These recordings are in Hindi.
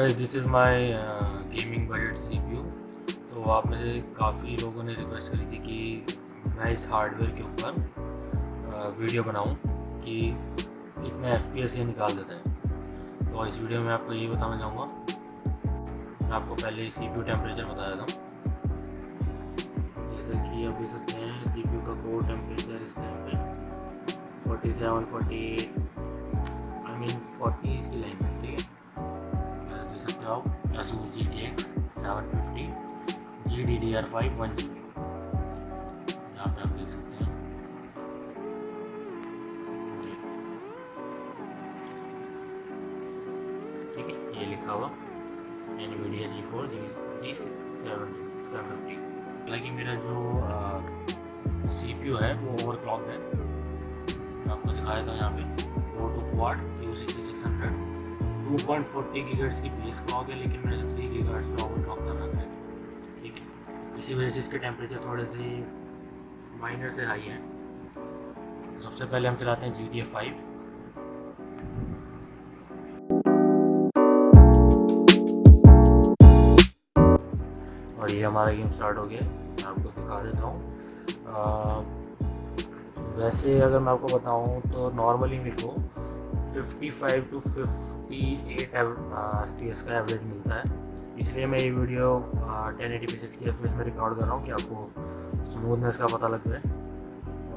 Guys this is my gaming budget CPU। तो आप में से काफ़ी लोगों ने रिक्वेस्ट करी थी कि मैं इस हार्डवेयर के ऊपर वीडियो बनाऊं कि कितने FPS ये निकाल देता है। तो इस वीडियो में आपको यही बताना चाहूँगा। मैं आपको पहले CPU टेम्परेचर बताया था, जैसे कि आप देख सकते हैं CPU का कोर टेम्परेचर इस टाइम पे 47, 48 40 इसकी लाइन में, ठीक है। देख सकते हो आप Asus GTX 750 GDDR5 1GB, यहाँ पे आप देख सकते हैं। ठीक है, ये लिखा हुआ NVIDIA G4750। हालांकि मेरा जो CPU है वो ओवरक्लॉक है। मैं आपको दिखाया था यहाँ पे Core2Quad Q6600 2.40 GHz की बेस क्लॉक है, लेकिन मैंने 3 GHz पे ओवरक्लॉक कर रखा है। ठीक है, इसी वजह से इसके टेम्परेचर थोड़े से माइनर से हाई हैं। सबसे पहले हम चलाते हैं GTA 5। और ये हमारा गेम स्टार्ट हो गया। मैं आपको दिखा देता हूँ। वैसे अगर मैं आपको बताऊँ तो नॉर्मली मेरे को 55 to 58 FPS का एवरेज मिलता है। इसलिए मैं ये वीडियो 1080p 60 FPS में रिकॉर्ड कर रहा हूँ कि आपको स्मूथनेस का पता लग जाए।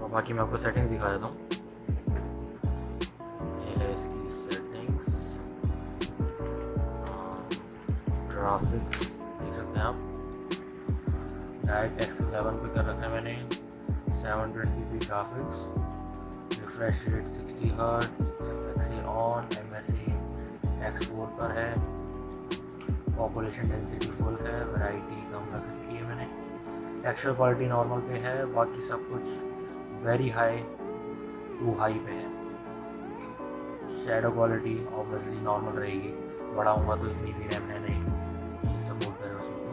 और बाकी मैं आपको सेटिंग्स दिखा देता हूँ। ये है इसकी सेटिंग्स, ग्राफिक्स देख सकते हैं आप। DirectX 11 पे कर रखा है मैंने, 720p graphics, refresh rate 60 hertz, FXA on, MSA X4 पर है, पॉपुलेशन डेंसिटी फुल है, वैरायटी कम रख रखी है मैंने, टेक्सचर क्वालिटी नॉर्मल पे है, बाकी सब कुछ वेरी हाई टू हाई पे है। शैडो क्वालिटी ऑब्वियसली नॉर्मल रहेगी, बढ़ाऊँगा तो इतनी भी रैम है नहीं सपोर्ट करे उस चीज़ को।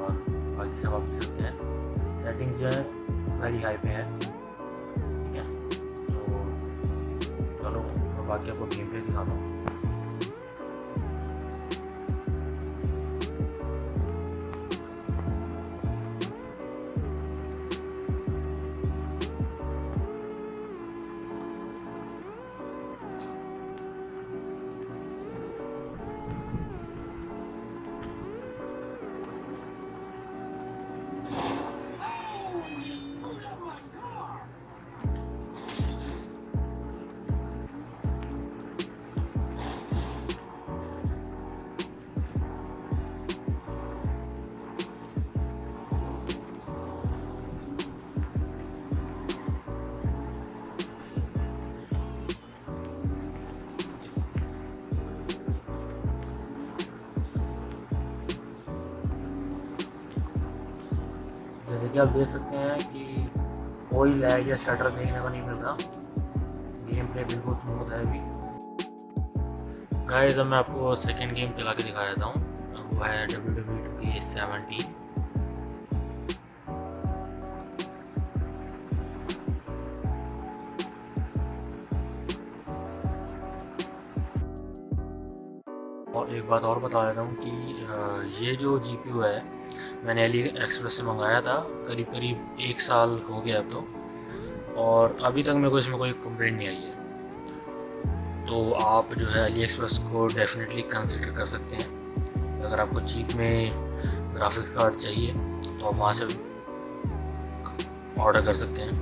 और बाकी सब आप देख सकते हैं सेटिंग्स जो है वेरी हाई पे है। ठीक है, तो चलो मैं बाकी आपको गेम प्ले दिखाता हूँ। जैसे कि आप देख सकते हैं कि कोई लैग या स्टटर देखने को नहीं मिल रहा। गेम प्ले बिल्कुल स्मूथ है अभी। गाइस अब मैं आपको सेकंड गेम चला के दिखा देता हूँ। वो है WWE2K17। और एक बात और बता देता हूँ कि ये जो GPU है मैंने AliExpress से मंगाया था, करीब करीब 1 साल हो गया अब तो, और अभी तक मेरे को इसमें कोई कंप्लेंट नहीं आई है। तो आप जो है AliExpress को डेफिनेटली कंसिडर कर सकते हैं। अगर आपको चीप में ग्राफिक्स कार्ड चाहिए तो आप वहाँ से ऑर्डर कर सकते हैं।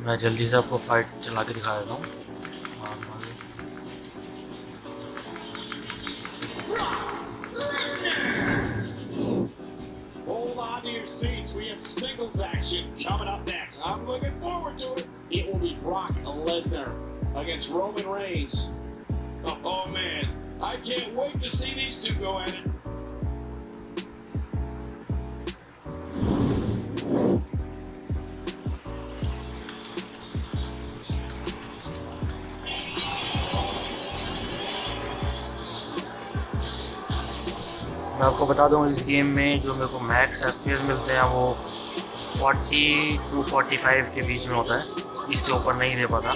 मैं जल्दी से आपको फाइट चला के दिखा देता हूँ। Seats, we have singles action coming up next. I'm looking forward to it. It will be Brock Lesnar against Roman Reigns. Oh man, I can't wait to see these two go at it. मैं आपको बता दूं इस गेम में जो मेरे को मैक्स FPS मिलते हैं वो 40 to 45 के बीच में होता है, इससे ऊपर नहीं दे पाता।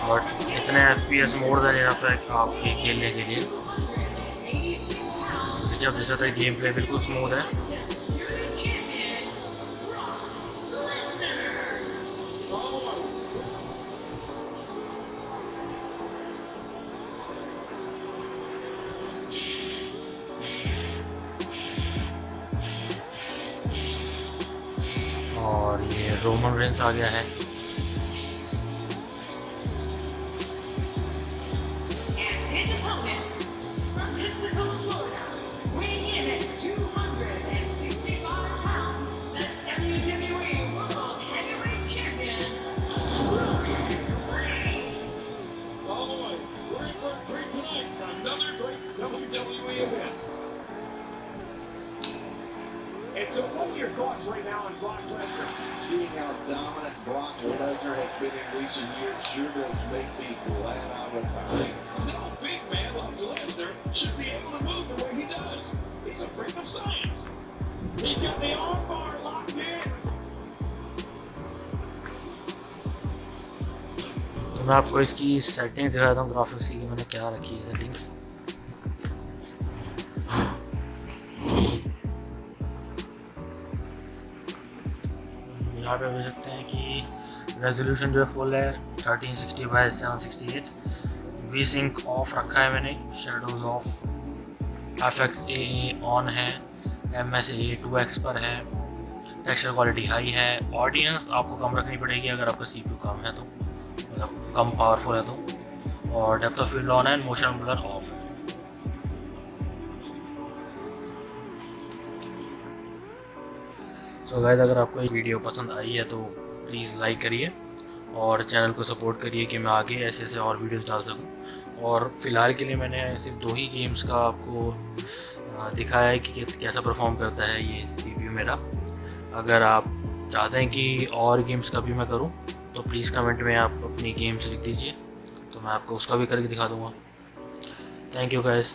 बट इतने FPS मोर देन इनफ है आपके खेलने के लिए। जैसे कि आप देख सकते हैं गेम प्ले बिल्कुल स्मूथ है। और ये रोमन रेंस आ गया है। And so what are your thoughts right now on Brock Lesnar? Seeing how dominant Brock Lesnar has been in recent years sure does make me glad I was behind. No big man like Lesnar should be able to move the way he does. He's a freak of science. He's got the arm bar locked in. तो मैं आपको इसकी सेटिंग्स दिखाता हूँ ग्राफिक्स की, मैंने क्या रखी है सेटिंग्स। यहाँ पे देख सकते हैं कि रेजोल्यूशन जो है फुल है 1360x768। वी सिंक ऑफ रखा है मैंने, शेडोज ऑफ, FXAA ऑन है, MSA 2x पर है, टेक्सचर क्वालिटी हाई है। ऑडियंस आपको कम रखनी पड़ेगी अगर आपका CPU कम है तो, मतलब कम पावरफुल है तो। और डेप्थ ऑफ फील्ड ऑन है, मोशन ब्लर ऑफ है। सो गाइस, अगर आपको ये वीडियो पसंद आई है तो प्लीज़ लाइक करिए और चैनल को सपोर्ट करिए कि मैं आगे ऐसे ऐसे और वीडियोस डाल सकूं। और फ़िलहाल के लिए मैंने सिर्फ 2 ही गेम्स का आपको दिखाया है कि कैसा परफॉर्म करता है ये CPU मेरा। अगर आप चाहते हैं कि और गेम्स का भी मैं करूं तो प्लीज़ कमेंट में आप अपनी गेम्स लिख दीजिए, तो मैं आपको उसका भी करके दिखा दूँगा। Thank you guys.